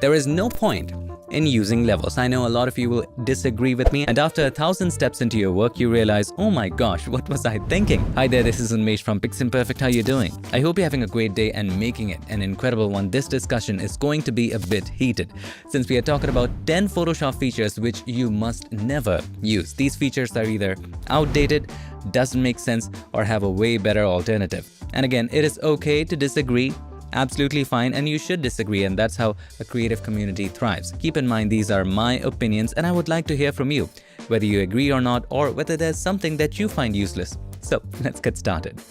There is no point in using levels. I know a lot of you will disagree with me, and after 1,000 steps into your work, you realize, oh my gosh, what was I thinking? Hi there, this is Unmesh from Piximperfect. How you doing? I hope you're having a great day and making it an incredible one. This discussion is going to be a bit heated, since we are talking about 10 Photoshop features which you must never use. These features are either outdated, doesn't make sense, or have a way better alternative. And again, it is okay to disagree. Absolutely fine, and you should disagree, and that's how a creative community thrives. Keep in mind, these are my opinions, and I would like to hear from you, whether you agree or not, or whether there's something that you find useless. So let's get started.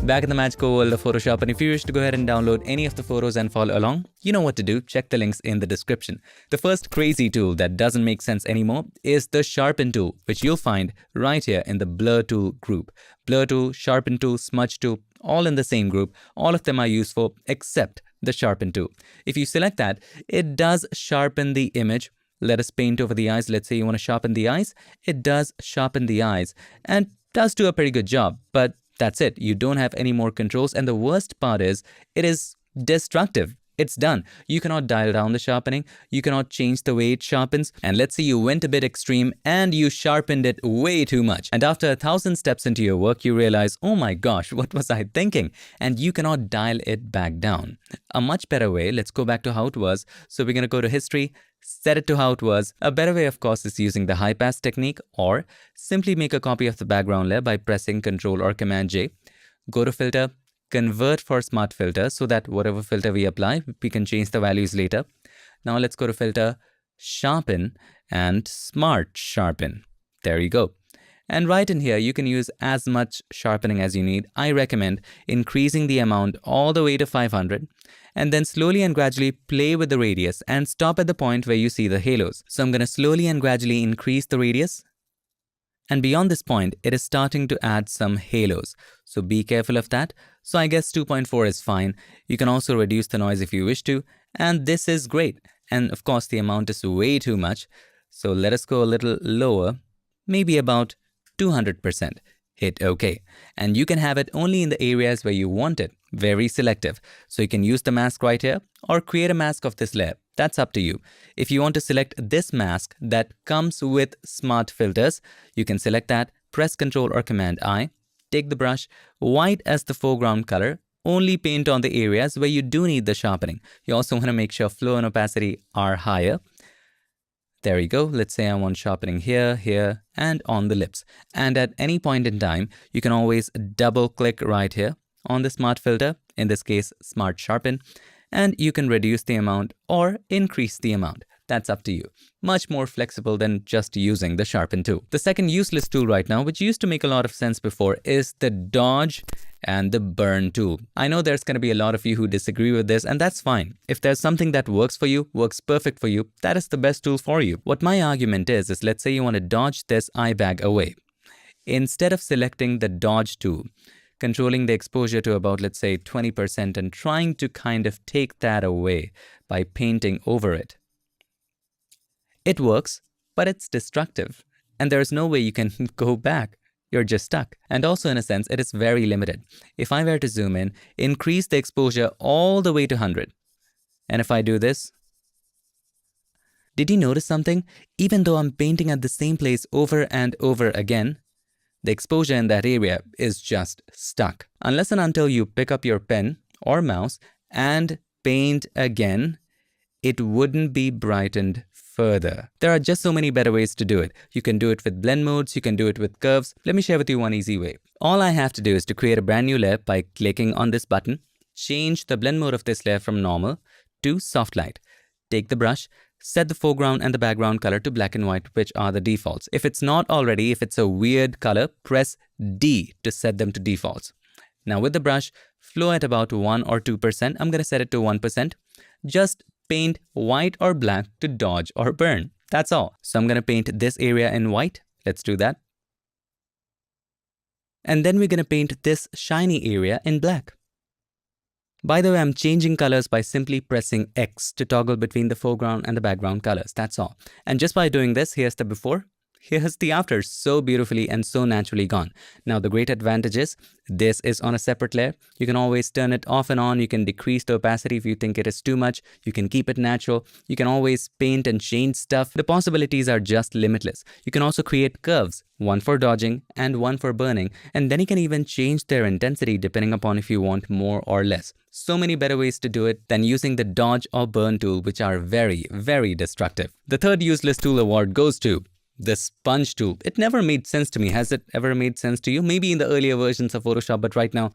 Back in the magical world of Photoshop, and if you wish to go ahead and download any of the photos and follow along, you know what to do. Check the links in the description. The first crazy tool that doesn't make sense anymore is the Sharpen tool, which you'll find right here in the Blur tool group. Blur tool, Sharpen tool, Smudge tool, all in the same group. All of them are useful except the Sharpen tool. If you select that, it does sharpen the image. Let us paint over the eyes. Let's say you want to sharpen the eyes. It does sharpen the eyes and does do a pretty good job, but that's it. You don't have any more controls, and the worst part is it is destructive. It's done. You cannot dial down the sharpening. You cannot change the way it sharpens. And let's say you went a bit extreme and you sharpened it way too much. And after 1,000 steps into your work, you realize, oh my gosh, what was I thinking? And you cannot dial it back down. A much better way, let's go back to how it was. So we're going to go to history, set it to how it was. A better way, of course, is using the high pass technique, or simply make a copy of the background layer by pressing Ctrl or Command J. Go to filter, convert for smart filter, so that whatever filter we apply, we can change the values later. Now let's go to filter, sharpen, and smart sharpen. There you go. And right in here, you can use as much sharpening as you need. I recommend increasing the amount all the way to 500, and then slowly and gradually play with the radius and stop at the point where you see the halos. So I'm going to slowly and gradually increase the radius. And beyond this point, it is starting to add some halos. So be careful of that. So I guess 2.4 is fine. You can also reduce the noise if you wish to. And this is great. And of course, the amount is way too much. So let us go a little lower, maybe about 200%. Hit OK. And you can have it only in the areas where you want it. Very selective. So you can use the mask right here or create a mask of this layer. That's up to you. If you want to select this mask that comes with smart filters, you can select that, press Ctrl or Command I, take the brush, white as the foreground color, only paint on the areas where you do need the sharpening. You also want to make sure flow and opacity are higher. There you go. Let's say I want sharpening here, here, and on the lips. And at any point in time, you can always double click right here on the smart filter, in this case, Smart Sharpen, and you can reduce the amount or increase the amount. That's up to you. Much more flexible than just using the Sharpen tool. The second useless tool right now, which used to make a lot of sense before, is the Dodge and the Burn tool. I know there's going to be a lot of you who disagree with this, and that's fine. If there's something that works for you, works perfect for you, that is the best tool for you. What my argument is let's say you want to dodge this eye bag away. Instead of selecting the Dodge tool, controlling the exposure to about, let's say, 20% and trying to kind of take that away by painting over it. It works, but it's destructive, and there's no way you can go back. You're just stuck. And also, in a sense, it is very limited. If I were to zoom in, increase the exposure all the way to 100, and if I do this, did you notice something? Even though I'm painting at the same place over and over again, the exposure in that area is just stuck. Unless and until you pick up your pen or mouse and paint again, it wouldn't be brightened further. There are just so many better ways to do it. You can do it with blend modes, you can do it with curves. Let me share with you one easy way. All I have to do is to create a brand new layer by clicking on this button, change the blend mode of this layer from normal to soft light. Take the brush, set the foreground and the background color to black and white, which are the defaults. If it's not already, if it's a weird color, press D to set them to defaults. Now with the brush, flow at about 1 or 2%. I'm going to set it to 1%. Just paint white or black to dodge or burn. That's all. So I'm going to paint this area in white. Let's do that. And then we're going to paint this shiny area in black. By the way, I'm changing colors by simply pressing X to toggle between the foreground and the background colors. That's all. And just by doing this, here's the before, Here's the after, so beautifully and so naturally gone. Now the great advantage is this is on a separate layer. You can always turn it off and on. You can decrease the opacity if you think it is too much. You can keep it natural. You can always paint and change stuff. The possibilities are just limitless. You can also create curves, one for dodging and one for burning, and then you can even change their intensity depending upon if you want more or less. So many better ways to do it than using the dodge or burn tool, which are very, very destructive. The third useless tool award goes to the sponge tool. It never made sense to me. Has it ever made sense to you? Maybe in the earlier versions of Photoshop, but right now,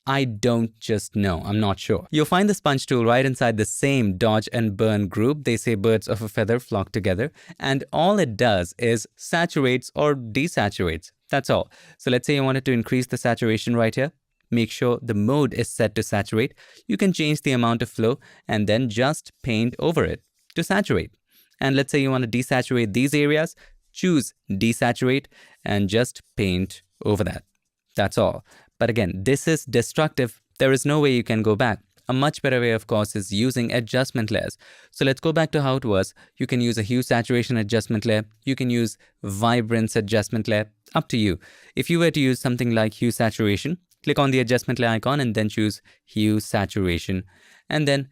I don't just know. I'm not sure. You'll find the sponge tool right inside the same dodge and burn group. They say birds of a feather flock together. And all it does is saturates or desaturates. That's all. So let's say you wanted to increase the saturation right here. Make sure the mode is set to saturate. You can change the amount of flow and then just paint over it to saturate. And let's say you want to desaturate these areas. Choose desaturate and just paint over that. That's all. But again, this is destructive. There is no way you can go back. A much better way, of course, is using adjustment layers. So let's go back to how it was. You can use a hue saturation adjustment layer. You can use vibrance adjustment layer. Up to you. If you were to use something like hue saturation, click on the adjustment layer icon and then choose hue saturation. And then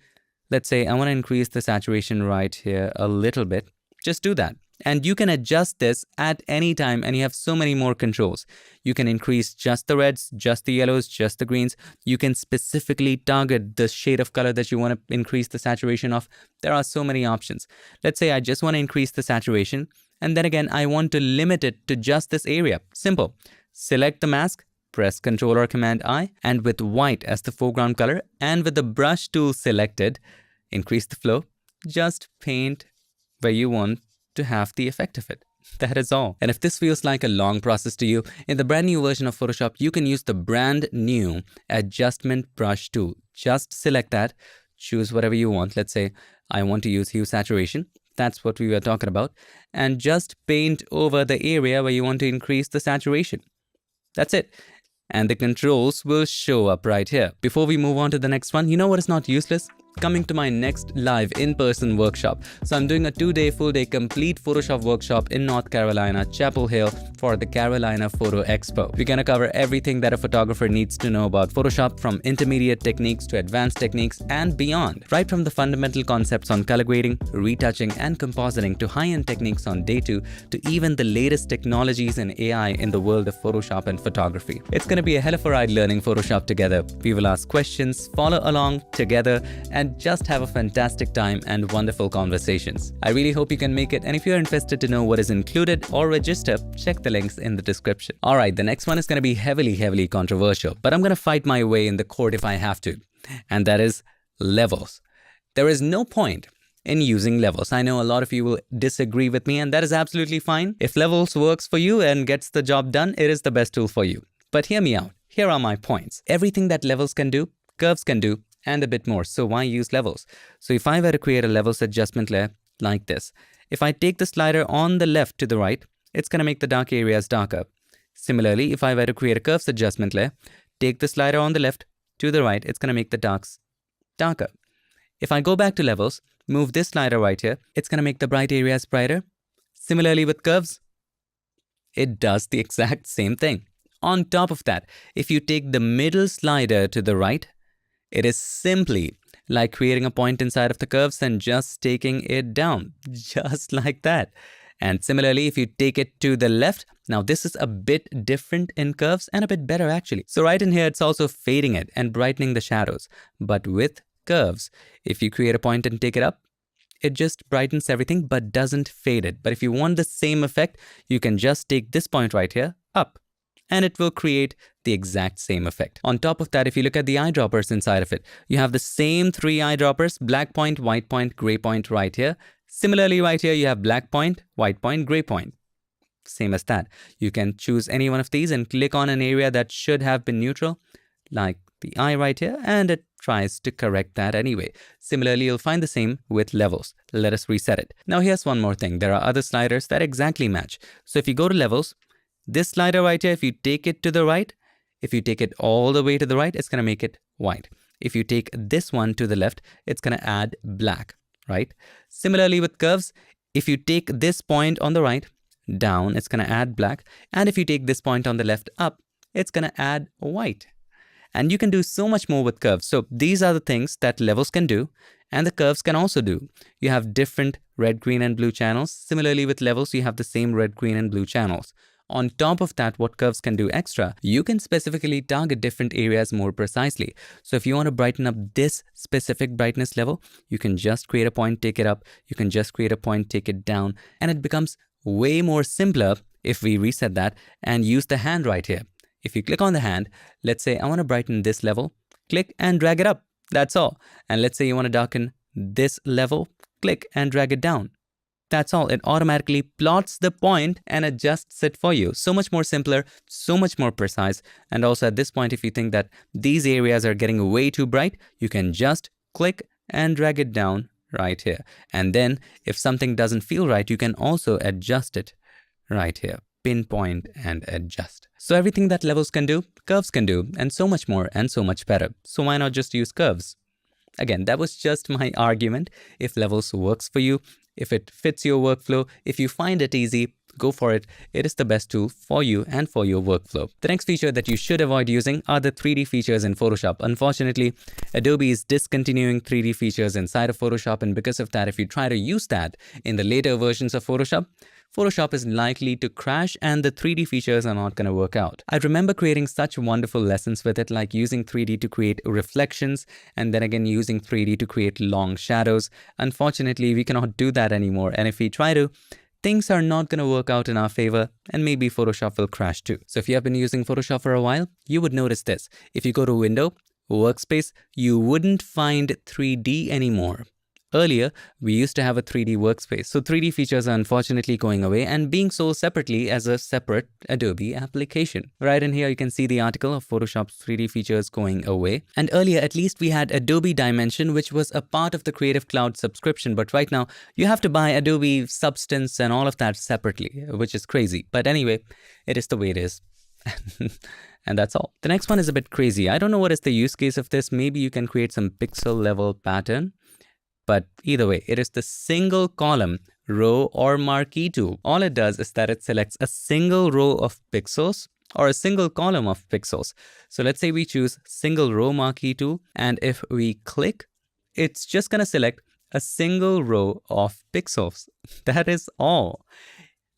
let's say I want to increase the saturation right here a little bit. Just do that. And you can adjust this at any time and you have so many more controls. You can increase just the reds, just the yellows, just the greens. You can specifically target the shade of color that you want to increase the saturation of. There are so many options. Let's say I just want to increase the saturation and then again I want to limit it to just this area. Simple. Select the mask, press Ctrl or Command I, and with white as the foreground color and with the brush tool selected, increase the flow. Just paint where you want to have the effect of it. That is all. And if this feels like a long process to you, in the brand new version of Photoshop, you can use the brand new adjustment brush tool. Just select that, choose whatever you want. Let's say I want to use hue saturation. That's what we were talking about. And just paint over the area where you want to increase the saturation. That's it. And the controls will show up right here. Before we move on to the next one, you know what is not useless? Coming to my next live in-person workshop. So I'm doing a 2-day full-day complete Photoshop workshop in North Carolina, Chapel Hill, for the Carolina Photo Expo. We're gonna cover everything that a photographer needs to know about Photoshop, from intermediate techniques to advanced techniques and beyond. Right from the fundamental concepts on color grading, retouching and compositing to high-end techniques on day 2 to even the latest technologies in AI in the world of Photoshop and photography. It's gonna be a hell of a ride learning Photoshop together. We will ask questions, follow along together, and just have a fantastic time and wonderful conversations. I really hope you can make it, and if you're interested to know what is included or register, check the links in the description. Alright, the next one is going to be heavily controversial, but I'm going to fight my way in the court if I have to, and that is levels. There is no point in using levels. I know a lot of you will disagree with me, and that is absolutely fine. If levels works for you and gets the job done, it is the best tool for you. But hear me out. Here are my points. Everything that levels can do, curves can do, and a bit more. So why use levels? So if I were to create a levels adjustment layer like this, if I take the slider on the left to the right, it's going to make the dark areas darker. Similarly, if I were to create a curves adjustment layer, take the slider on the left to the right, it's going to make the darks darker. If I go back to levels, move this slider right here, it's going to make the bright areas brighter. Similarly with curves, it does the exact same thing. On top of that, if you take the middle slider to the right, it is simply like creating a point inside of the curves and just taking it down, just like that. And similarly, if you take it to the left, now this is a bit different in curves and a bit better actually. So right in here, it's also fading it and brightening the shadows. But with curves, if you create a point and take it up, it just brightens everything but doesn't fade it. But if you want the same effect, you can just take this point right here up, and it will create the exact same effect. On top of that, if you look at the eyedroppers inside of it, you have the same 3 eyedroppers, black point, white point, gray point right here. Similarly, right here, you have black point, white point, gray point. Same as that. You can choose any one of these and click on an area that should have been neutral, like the eye right here, and it tries to correct that anyway. Similarly, you'll find the same with levels. Let us reset it. Now, here's one more thing. There are other sliders that exactly match. So if you go to levels, this slider right here, if you take it to the right, if you take it all the way to the right, it's going to make it white. If you take this one to the left, it's going to add black, right? Similarly with curves, if you take this point on the right, down, it's going to add black. And if you take this point on the left up, it's going to add white. And you can do so much more with curves. So these are the things that levels can do and the curves can also do. You have different red, green, and blue channels. Similarly with levels, you have the same red, green, and blue channels. On top of that, what curves can do extra, you can specifically target different areas more precisely. So if you want to brighten up this specific brightness level, you can just create a point, take it up. You can just create a point, take it down. And it becomes way more simpler if we reset that and use the hand right here. If you click on the hand, let's say I want to brighten this level, click and drag it up. That's all. And let's say you want to darken this level, click and drag it down. That's all. It automatically plots the point and adjusts it for you. So much more simpler, so much more precise. And also at this point, if you think that these areas are getting way too bright, you can just click and drag it down right here. And then if something doesn't feel right, you can also adjust it right here. Pinpoint and adjust. So everything that levels can do, curves can do, and so much more and so much better. So why not just use curves? Again, that was just my argument. If levels works for you, if it fits your workflow, if you find it easy, go for it. It is the best tool for you and for your workflow. The next feature that you should avoid using are the 3D features in Photoshop. Unfortunately, Adobe is discontinuing 3D features inside of Photoshop, and because of that, if you try to use that in the later versions of Photoshop, Photoshop is likely to crash and the 3D features are not going to work out. I remember creating such wonderful lessons with it, like using 3D to create reflections and then again using 3D to create long shadows. Unfortunately, we cannot do that anymore, and if we try to, things are not going to work out in our favor and maybe Photoshop will crash too. So if you have been using Photoshop for a while, you would notice this. If you go to Window, Workspace, you wouldn't find 3D anymore. Earlier, we used to have a 3D workspace. So 3D features are unfortunately going away and being sold separately as a separate Adobe application. Right in here, you can see the article of Photoshop's 3D features going away. And earlier, at least we had Adobe Dimension, which was a part of the Creative Cloud subscription. But right now, you have to buy Adobe Substance and all of that separately, which is crazy. But anyway, it is the way it is. And that's all. The next one is a bit crazy. I don't know what is the use case of this. Maybe you can create some pixel level pattern. But either way, it is the single column, row, or marquee tool. All it does is that it selects a single row of pixels or a single column of pixels. So let's say we choose single row marquee tool, and if we click, it's just going to select a single row of pixels. That is all.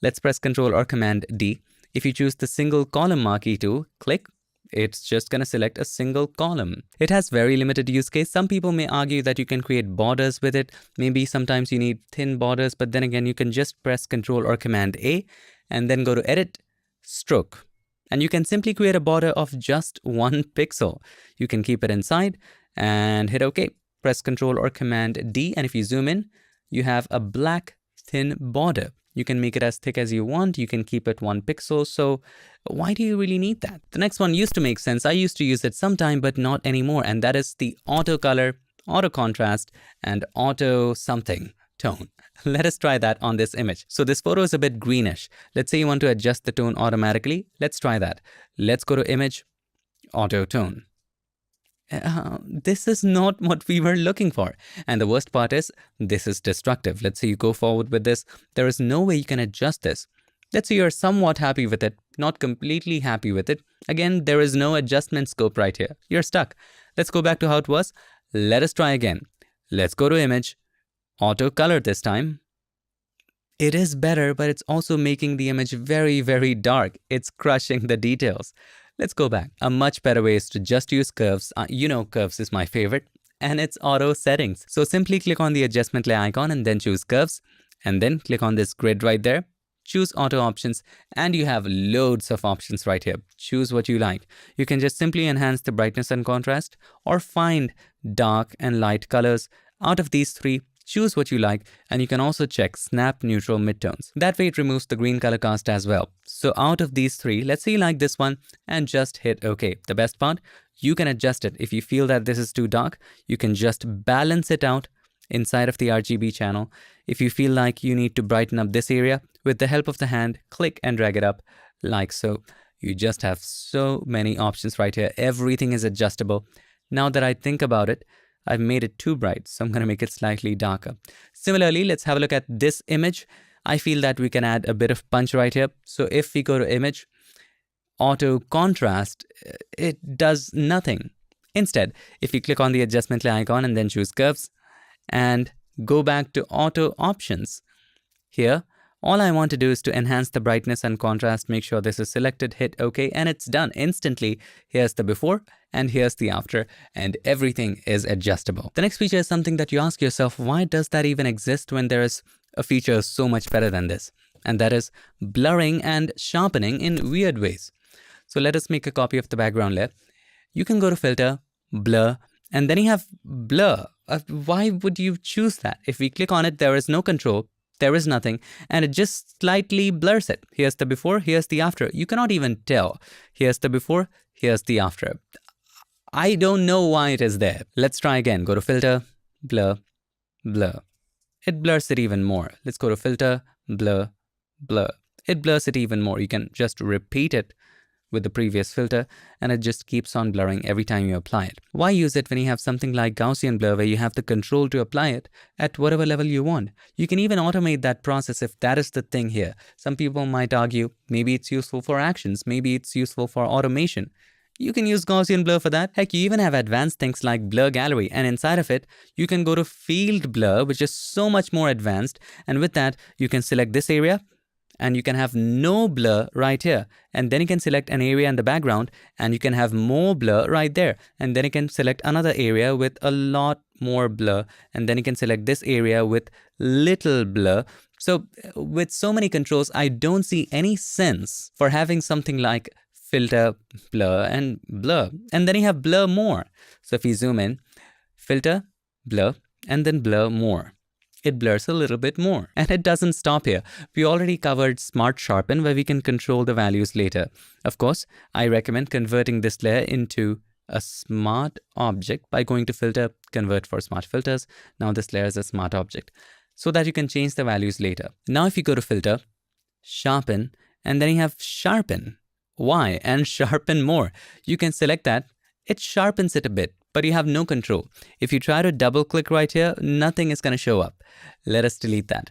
Let's press Ctrl or Command D. If you choose the single column marquee tool, click. It's just going to select a single column. It has very limited use case. Some people may argue that you can create borders with it. Maybe sometimes you need thin borders, but then again, you can just press Ctrl or Command A and then go to Edit, Stroke. And you can simply create a border of just 1 pixel. You can keep it inside and hit OK. Press Ctrl or Command D, and if you zoom in, you have a black thin border. You can make it as thick as you want. You can keep it 1 pixel. So why do you really need that? The next one used to make sense. I used to use it sometime, but not anymore. And that is the auto color, auto contrast, and auto something tone. Let us try that on this image. So this photo is a bit greenish. Let's say you want to adjust the tone automatically. Let's try that. Let's go to Image, Auto Tone. This is not what we were looking for. And the worst part is, this is destructive. Let's say you go forward with this. There is no way you can adjust this. Let's say you're somewhat happy with it, not completely happy with it. Again, there is no adjustment scope right here. You're stuck. Let's go back to how it was. Let us try again. Let's go to Image, Auto Color this time. It is better, but it's also making the image very, very dark. It's crushing the details. Let's go back. A much better way is to just use curves. You know curves is my favorite, and it's auto settings. So simply click on the adjustment layer icon and then choose curves, and then click on this grid right there. Choose auto options, and you have loads of options right here. Choose what you like. You can just simply enhance the brightness and contrast, or find dark and light colors. Out of these 3, choose what you like, and you can also check snap neutral midtones. That way it removes the green color cast as well. So out of these 3, let's say you like this one and just hit OK. The best part, you can adjust it. If you feel that this is too dark, you can just balance it out inside of the RGB channel. If you feel like you need to brighten up this area, with the help of the hand, click and drag it up like so. You just have so many options right here. Everything is adjustable. Now that I think about it, I've made it too bright, so I'm going to make it slightly darker. Similarly, let's have a look at this image. I feel that we can add a bit of punch right here. So if we go to image, auto contrast, it does nothing. Instead, if you click on the adjustment layer icon and then choose curves and go back to auto options, here, all I want to do is to enhance the brightness and contrast, make sure this is selected, hit OK, and it's done instantly. Here's the before and here's the after, and everything is adjustable. The next feature is something that you ask yourself, why does that even exist when there is a feature so much better than this? And that is blurring and sharpening in weird ways. So let us make a copy of the background layer. You can go to filter, blur, and then you have blur. Why would you choose that? If we click on it, there is no control. There is nothing, and it just slightly blurs it. Here's the before, here's the after. You cannot even tell. Here's the before, here's the after. I don't know why it is there. Let's try again. Go to filter, blur, blur. It blurs it even more. Let's go to filter, blur, blur. It blurs it even more. You can just repeat it with the previous filter, and it just keeps on blurring every time you apply it. Why use it when you have something like Gaussian blur where you have the control to apply it at whatever level you want? You can even automate that process if that is the thing here. Some people might argue maybe it's useful for actions, maybe it's useful for automation. You can use Gaussian blur for that. Heck, you even have advanced things like blur gallery, and inside of it, you can go to field blur, which is so much more advanced, and with that, you can select this area, and you can have no blur right here, and then you can select an area in the background and you can have more blur right there, and then you can select another area with a lot more blur, and then you can select this area with little blur. So with so many controls, I don't see any sense for having something like filter, blur, and blur, and then you have blur more. So if you zoom in, filter, blur, and then blur more, it blurs a little bit more. And it doesn't stop here. We already covered Smart Sharpen, where we can control the values later. Of course, I recommend converting this layer into a smart object by going to filter, convert for smart filters. Now this layer is a smart object so that you can change the values later. Now if you go to filter, sharpen, and then you have sharpen. Why? And sharpen more. You can select that. It sharpens it a bit, but you have no control. If you try to double click right here, nothing is going to show up. Let us delete that.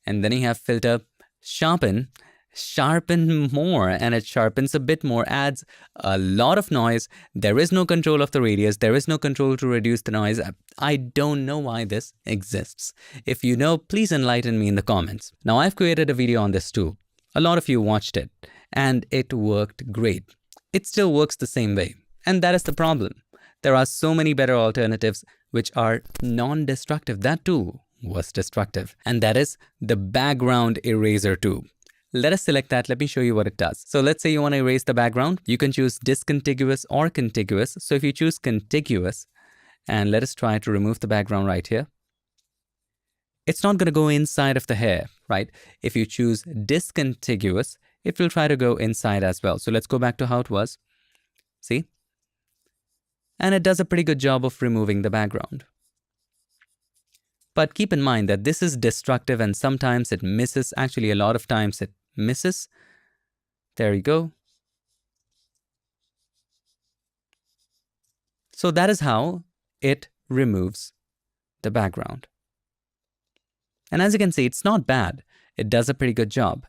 And then you have filter, sharpen, sharpen more, and it sharpens a bit more, adds a lot of noise. There is no control of the radius. There is no control to reduce the noise. I don't know why this exists. If you know, please enlighten me in the comments. Now I've created a video on this too. A lot of you watched it and it worked great. It still works the same way. And that is the problem. There are so many better alternatives which are non-destructive. That tool was destructive. And that is the background eraser tool. Let us select that. Let me show you what it does. So let's say you want to erase the background. You can choose discontiguous or contiguous. So if you choose contiguous, and let us try to remove the background right here, it's not going to go inside of the hair, right? If you choose discontiguous, it will try to go inside as well. So let's go back to how it was. See? And it does a pretty good job of removing the background. But keep in mind that this is destructive and sometimes it misses. Actually, a lot of times it misses. There you go. So that is how it removes the background. And as you can see, it's not bad. It does a pretty good job.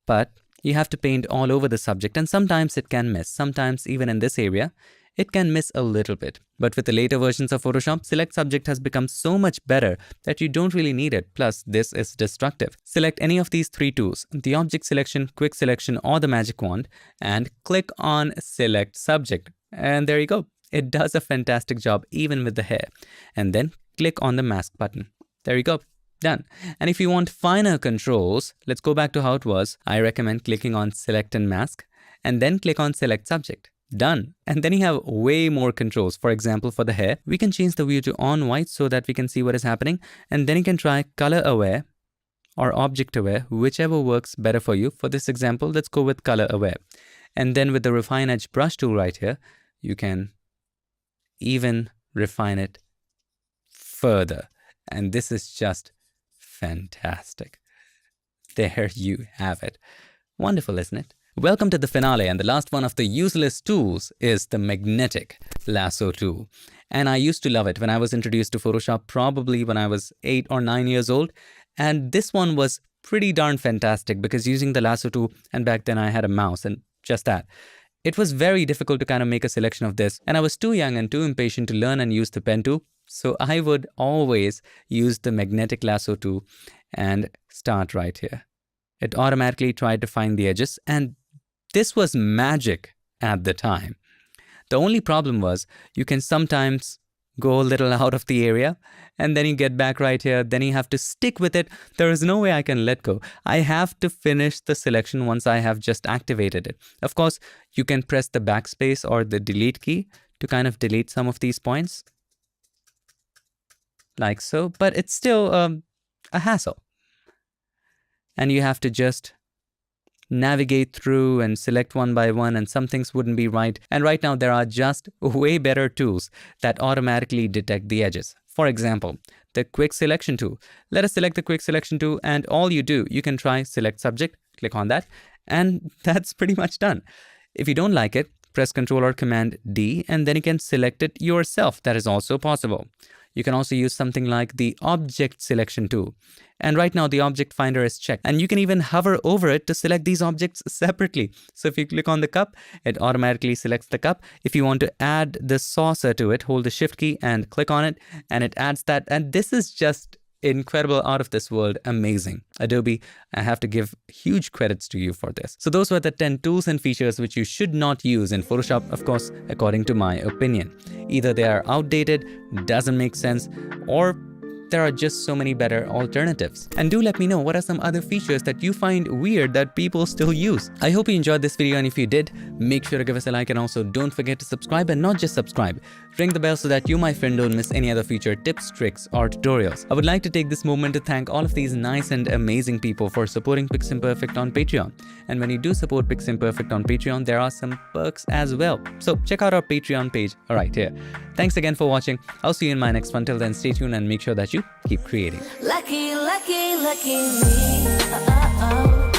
But you have to paint all over the subject, and sometimes it can miss. Sometimes even in this area, it can miss a little bit. But with the later versions of Photoshop, Select Subject has become so much better that you don't really need it. Plus, this is destructive. Select any of these three tools, the Object Selection, Quick Selection, or the Magic Wand, and click on Select Subject. And there you go. It does a fantastic job even with the hair. And then click on the Mask button. There you go. Done. And if you want finer controls, let's go back to how it was. I recommend clicking on Select and Mask, and then click on Select Subject. Done. And then you have way more controls. For example, for the hair, we can change the view to on white so that we can see what is happening. And then you can try color aware or object aware, whichever works better for you. For this example, let's go with color aware. And then with the refine edge brush tool right here, you can even refine it further. And this is just fantastic. There you have it. Wonderful, isn't it? Welcome to the finale, and the last one of the useless tools is the magnetic lasso tool. And I used to love it when I was introduced to Photoshop, probably when I was 8 or 9 years old. And this one was pretty darn fantastic because using the lasso tool, and back then I had a mouse and just that, it was very difficult to kind of make a selection of this, and I was too young and too impatient to learn and use the pen tool. So I would always use the magnetic lasso tool and start right here. It automatically tried to find the edges, and this was magic at the time. The only problem was you can sometimes go a little out of the area and then you get back right here. Then you have to stick with it. There is no way I can let go. I have to finish the selection once I have just activated it. Of course, you can press the backspace or the delete key to kind of delete some of these points like so, but it's still a hassle. And you have to just navigate through and select one by one, and some things wouldn't be right. And right now there are just way better tools that automatically detect the edges. For example, the quick selection tool. Let us select the quick selection tool, and all you do, you can try select subject, click on that, and that's pretty much done. If you don't like it, press Ctrl or Command D, and then you can select it yourself. That is also possible. You can also use something like the object selection tool. And right now the object finder is checked, and you can even hover over it to select these objects separately. So if you click on the cup, it automatically selects the cup. If you want to add the saucer to it, hold the shift key and click on it, and it adds that. And this is just incredible, out of this world, amazing. Adobe, I have to give huge credits to you for this. So those were the 10 tools and features which you should not use in Photoshop, of course, according to my opinion. Either they are outdated, doesn't make sense, or there are just so many better alternatives. And do let me know what are some other features that you find weird that people still use. I hope you enjoyed this video, and if you did, make sure to give us a like, and also don't forget to subscribe, and not just subscribe. Ring the bell so that you, my friend, don't miss any other feature tips, tricks, or tutorials. I would like to take this moment to thank all of these nice and amazing people for supporting Piximperfect on Patreon. And when you do support Piximperfect on Patreon, there are some perks as well. So check out our Patreon page right here. Thanks again for watching. I'll see you in my next one. Till then, stay tuned and make sure that you keep creating. Lucky, lucky, lucky me.